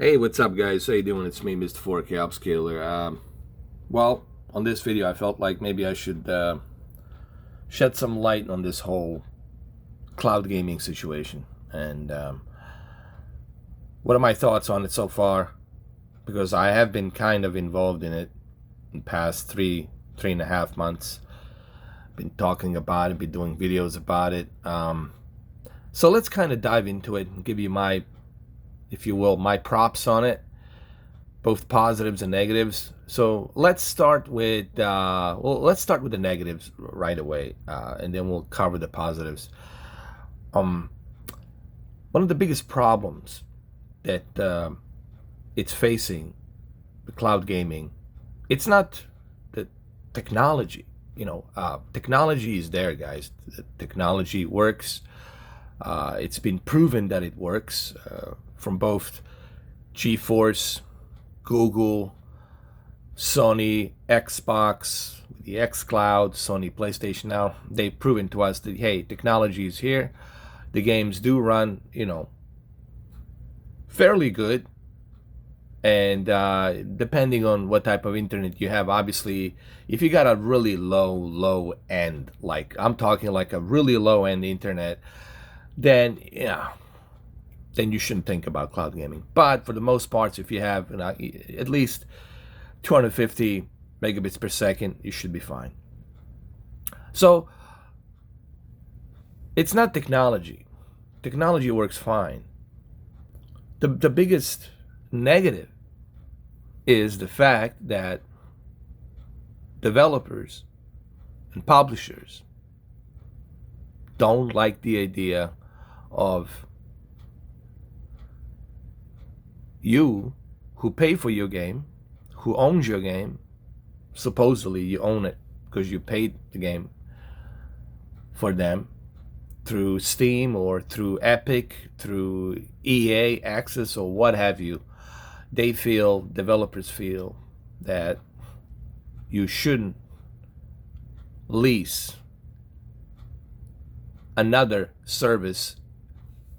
Hey, what's up, guys? How you doing? It's me, Mr. 4K Upscaler. Well, on this video, I felt like maybe I should shed some light on this whole cloud gaming situation and what are my thoughts on it so far, because I have been kind of involved in it in the past three and a half months. Been talking about it, been doing videos about it. So let's kind of dive into it and give you my, if you will, my props on it, both positives and negatives. So let's start with let's start with the negatives right away, and then we'll cover the positives. One of the biggest problems that it's facing the cloud gaming, it's not the technology. Technology is there, guys. The technology works. It's been proven that it works from both GeForce, Google, Sony, Xbox, the xCloud, Sony PlayStation now. They've proven to us that, hey, technology is here. The games do run, fairly good. And depending on what type of internet you have, obviously, if you got a really low end, like I'm talking like a really low end internet, then you shouldn't think about cloud gaming. But for the most parts, if you have at least 250 megabits per second, you should be fine. So it's not technology. Technology works fine. The biggest negative is the fact that developers and publishers don't like the idea of you who pay for your game, who owns your game. Supposedly you own it because you paid the game for them through Steam or through Epic, through EA Access or what have you. Developers feel that you shouldn't lease another service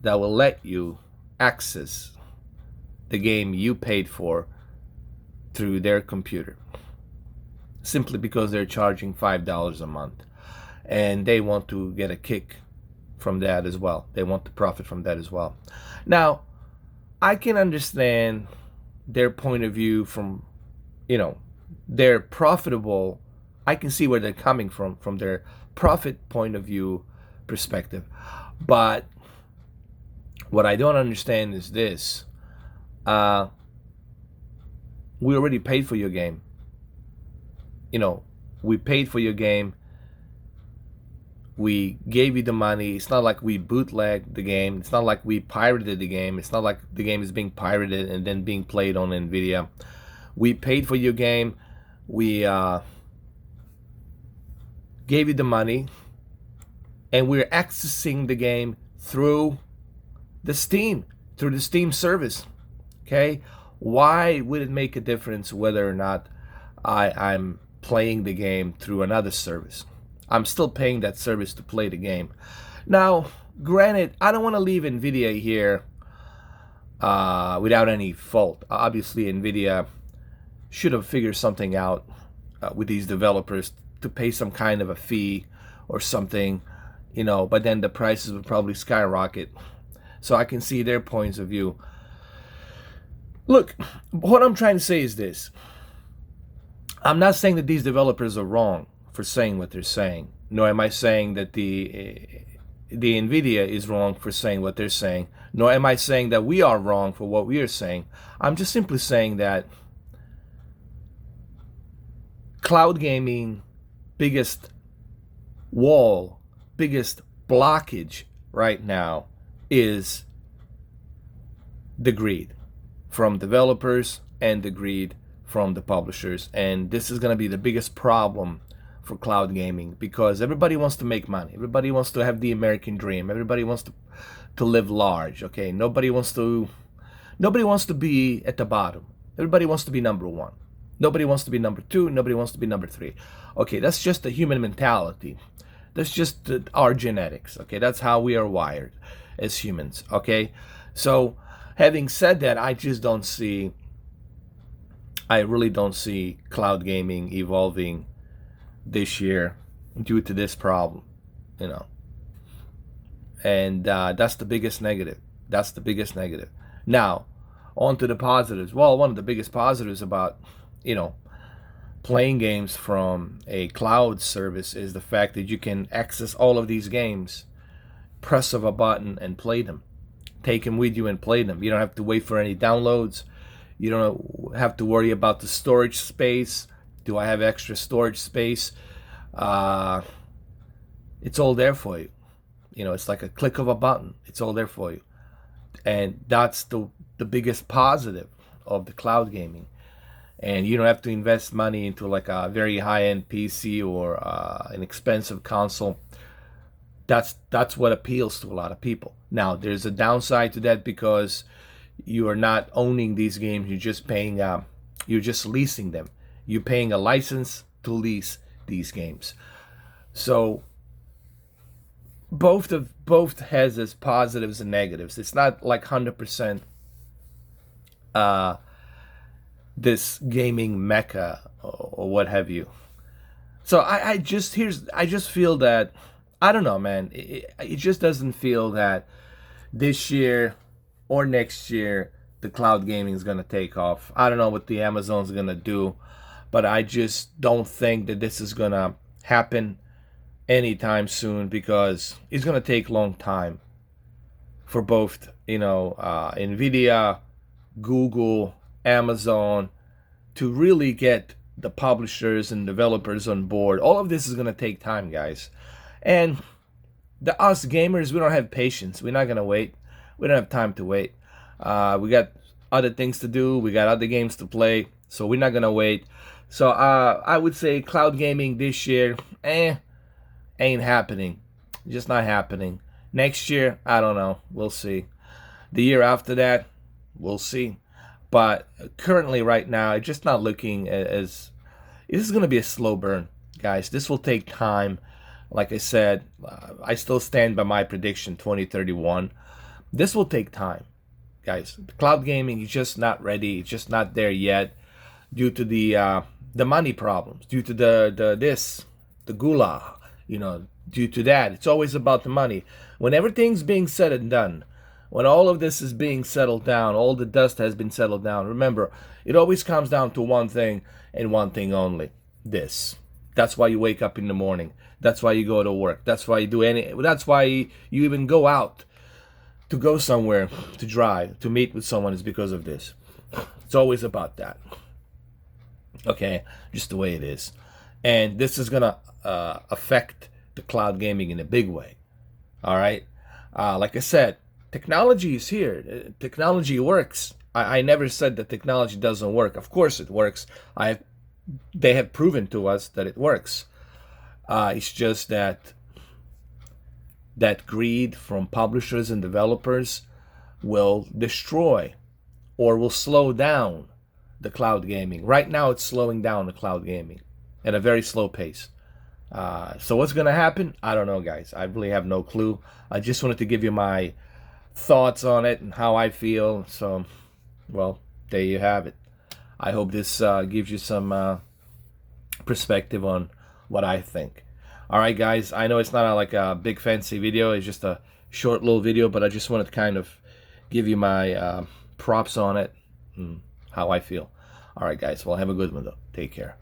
that will let you access the game you paid for through their computer, simply because they're charging $5 a month and they want to get a kick from that as well. They want to profit from that as well. Now, I can understand their point of view from, they're profitable. I can see where they're coming from their profit point of view perspective. But what I don't understand is this. We already paid for your game. We paid for your game. We gave you the money. It's not like we bootlegged the game. It's not like we pirated the game. It's not like the game is being pirated and then being played on Nvidia. We paid for your game. We gave you the money, and we're accessing the game through the Steam service. Okay, why would it make a difference whether or not I'm playing the game through another service? I'm still paying that service to play the game. Now, granted, I don't want to leave Nvidia here without any fault. Obviously, Nvidia should have figured something out with these developers to pay some kind of a fee or something, but then the prices would probably skyrocket. So I can see their points of view. Look, what I'm trying to say is this. I'm not saying that these developers are wrong for saying what they're saying, nor am I saying that the Nvidia is wrong for saying what they're saying, nor am I saying that we are wrong for what we are saying. I'm just simply saying that cloud gaming biggest blockage right now is the greed from developers and the greed from the publishers. And this is going to be the biggest problem for cloud gaming, because everybody wants to make money. Everybody wants to have the American dream. Everybody wants to live large. Okay, nobody wants to be at the bottom. Everybody wants to be number one. Nobody wants to be number two. Nobody wants to be number three. Okay, that's just the human mentality. That's just our genetics. Okay, that's how we are wired as humans. Okay, so Having said that, I really don't see cloud gaming evolving this year due to this problem, you know. And that's the biggest negative. That's the biggest negative. Now, on to the positives. Well, one of the biggest positives about, you know, playing games from a cloud service is the fact that you can access all of these games, press of a button, and play them. Take them with you and play them. You don't have to wait for any downloads. You don't have to worry about the storage space. Do I have extra storage space? It's all there for you. You know, it's like a click of a button. It's all there for you. And that's the biggest positive of the cloud gaming. And you don't have to invest money into like a very high-end PC or an expensive console. That's what appeals to a lot of people. Now, there's a downside to that because you are not owning these games. You're just paying. You're just leasing them. You're paying a license to lease these games. So both has its positives and negatives. It's not like 100% this gaming mecca or what have you. So I just feel that, I don't know, man. It just doesn't feel that this year or next year the cloud gaming is gonna take off. I don't know what the Amazon's gonna do, but I just don't think that this is gonna happen anytime soon because it's gonna take a long time for both, Nvidia, Google, Amazon to really get the publishers and developers on board. All of this is gonna take time, guys. And us gamers, we don't have patience. We're not gonna wait. We don't have time to wait. We got other things to do. We got other games to play. So we're not gonna wait. So I would say cloud gaming this year, ain't happening. Just not happening. Next year, I don't know. We'll see. The year after that, we'll see. But currently, right now, it's just not looking as. This is gonna be a slow burn, guys. This will take time. Like I said, I still stand by my prediction, 2031. This will take time, guys. The cloud gaming is just not ready. It's just not there yet, due to the money problems, due to the gula, due to that. It's always about the money. When everything's being said and done, when all of this is being settled down, all the dust has been settled down. Remember, it always comes down to one thing and one thing only: this. That's why you wake up in the morning. That's why you go to work. That's why you do That's why you even go out to go somewhere, to drive, to meet with someone, is because of this. It's always about that. Okay, just the way it is. And this is gonna affect the cloud gaming in a big way. All right. Like I said, technology is here. Technology works. I never said that technology doesn't work. Of course it works. They have proven to us that it works. It's just that greed from publishers and developers will destroy or will slow down the cloud gaming. Right now, it's slowing down the cloud gaming at a very slow pace. So what's going to happen? I don't know, guys. I really have no clue. I just wanted to give you my thoughts on it and how I feel. So, well, there you have it. I hope this gives you some perspective on what I think. All right, guys. I know it's not like a big fancy video. It's just a short little video, but I just wanted to kind of give you my props on it and how I feel. All right, guys. Well, have a good one, though. Take care.